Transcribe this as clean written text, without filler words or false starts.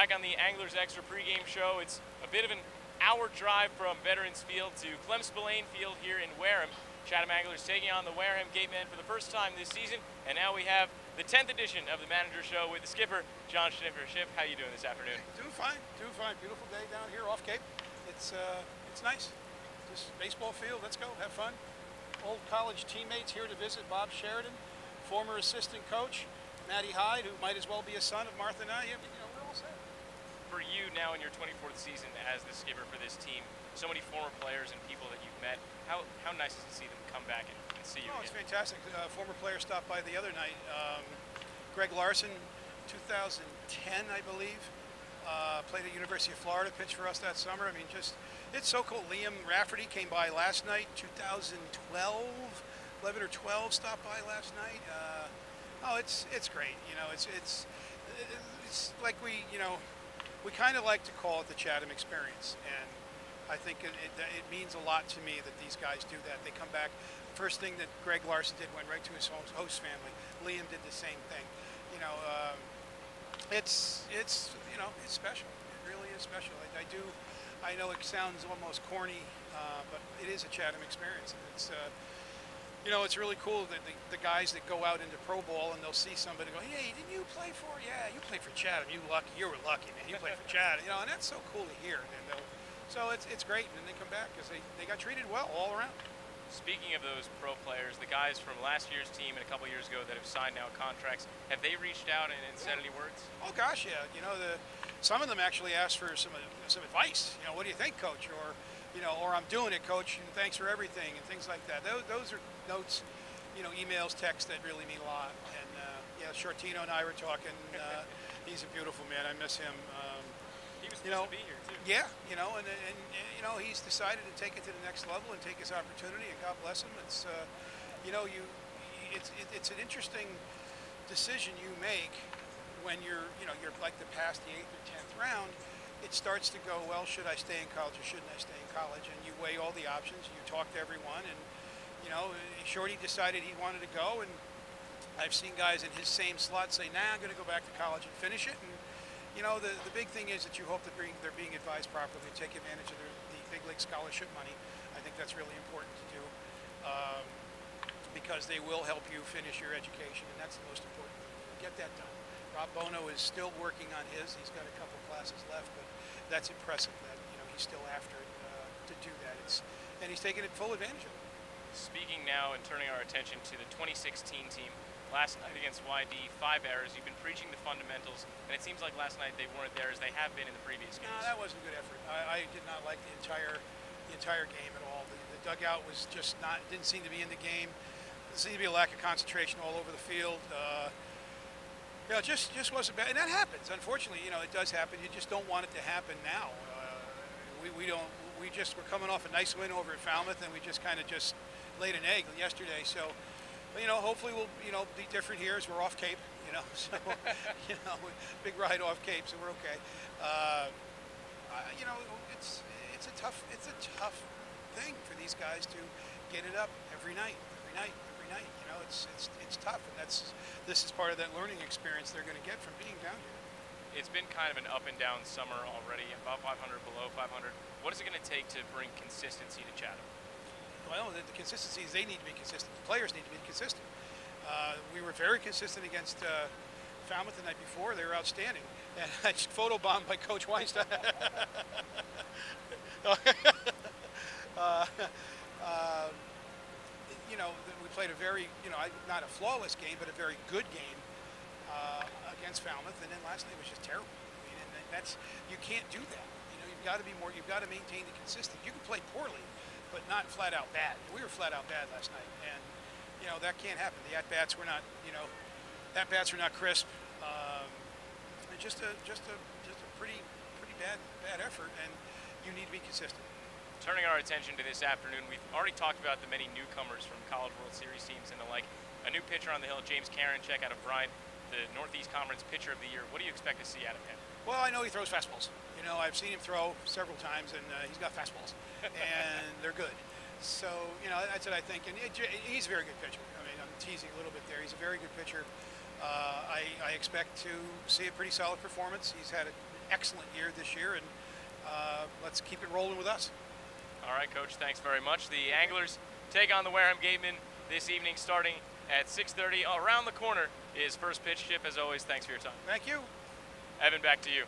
Back on the Anglers Extra pregame show, it's a bit of an hour drive from Veterans Field to Clem Spillane Field here in Wareham. Chatham Anglers taking on the Wareham Gatemen for the first time this season, and now we have the 10th edition of the Manager Show with the skipper, John Schiffner. Schiff, how you doing this afternoon? Doing fine, doing fine. Beautiful day down here off Cape. It's nice. Just baseball field, let's go, have fun. Old college teammates here to visit. Bob Sheridan, former assistant coach. Matty Hyde, who might as well be a son of Martha and I. You know, we're all set. For you now in your 24th season as the skipper for this team, so many former players and people that you've met, how nice is it to see them come back and see you again? It's fantastic. Former player stopped by the other night. Greg Larson, 2010, I believe. Played at University of Florida, pitched for us that summer. I mean, just, it's so cool. Liam Rafferty came by last night, 2012, 11 or 12 stopped by last night. It's great. You know, it's like we kind of like to call it the Chatham experience, and I think it means a lot to me that these guys do that. They come back. First thing that Greg Larson did went right to his host family. Liam did the same thing. You know, it's special. It really is special. I know it sounds almost corny, but it is a Chatham experience. It's it's really cool that the guys that go out into pro ball and they'll see somebody go, hey, didn't you play for? Yeah, you played for Chatham. You were lucky, man. You played for Chatham. And that's so cool to hear. And so it's great, and then they come back because they got treated well all around. Speaking of those pro players, the guys from last year's team and a couple years ago that have signed now contracts, have they reached out and said any words? Oh gosh, yeah. Some of them actually asked for some advice. What do you think, coach? Or I'm doing it, coach, and thanks for everything, and things like that. Those are notes, emails, texts that really mean a lot. And Shortino and I were talking. He's a beautiful man. I miss him. He was supposed to be here too. Yeah, and he's decided to take it to the next level and take his opportunity, and God bless him. It's it's an interesting decision you make when you're like the past the 8th or 10th round. It starts to go, well, should I stay in college or shouldn't I stay in college? And you weigh all the options, and you talk to everyone, and Shorty decided he wanted to go, and I've seen guys in his same slot say, nah, I'm going to go back to college and finish it. And the big thing is that you hope that they're being advised properly, take advantage of the big league scholarship money. I think that's really important to do because they will help you finish your education, and that's the most important thing. Get that done. Rob Bono is still working on his. He's got a couple classes left, but that's impressive that he's still after it to do that. And he's taking full advantage of it. Speaking now and turning our attention to the 2016 team, last night against YD, 5 errors. You've been preaching the fundamentals, and it seems like last night they weren't there as they have been in the previous games. No, that wasn't a good effort. I did not like the entire game at all. The dugout was just didn't seem to be in the game. There seemed to be a lack of concentration all over the field. Just wasn't bad, and that happens. Unfortunately, it does happen. You just don't want it to happen now. We don't. We're coming off a nice win over at Falmouth, and we just kind of laid an egg yesterday. So, hopefully we'll be different here as we're off Cape. So big ride off Cape, so we're okay. It's a tough thing for these guys to get it up every night. It's tough, and this is part of that learning experience they're going to get from being down here. It's been kind of an up and down summer already, above 500, below 500. What is it going to take to bring consistency to Chatham? Well, the consistency is they need to be consistent. The players need to be consistent. We were very consistent against Falmouth the night before. They were outstanding. And I just photobombed by Coach Weinstein. We played a very, not a flawless game, but a very good game against Falmouth. And then last night was just terrible. I mean, and you can't do that. You've got to be more. You've got to maintain the consistency. You can play poorly, but not flat out bad. We were flat out bad last night, and that can't happen. The at-bats were not, at-bats were not crisp. And just a pretty bad effort, and you need to be consistent. Turning our attention to this afternoon, we've already talked about the many newcomers from College World Series teams and the like. A new pitcher on the hill, James Karinchak out of Bryant, the Northeast Conference Pitcher of the Year. What do you expect to see out of him? Well, I know he throws fastballs. I've seen him throw several times, and he's got fastballs, and they're good. So, that's what I think. And he's a very good pitcher. I mean, I'm teasing a little bit there. He's a very good pitcher. I expect to see a pretty solid performance. He's had an excellent year this year, and let's keep it rolling with us. All right, Coach, thanks very much. The Anglers take on the Wareham Gatemen this evening starting at 6:30. Around the corner is first pitch. Chip, as always, thanks for your time. Thank you. Evan, back to you.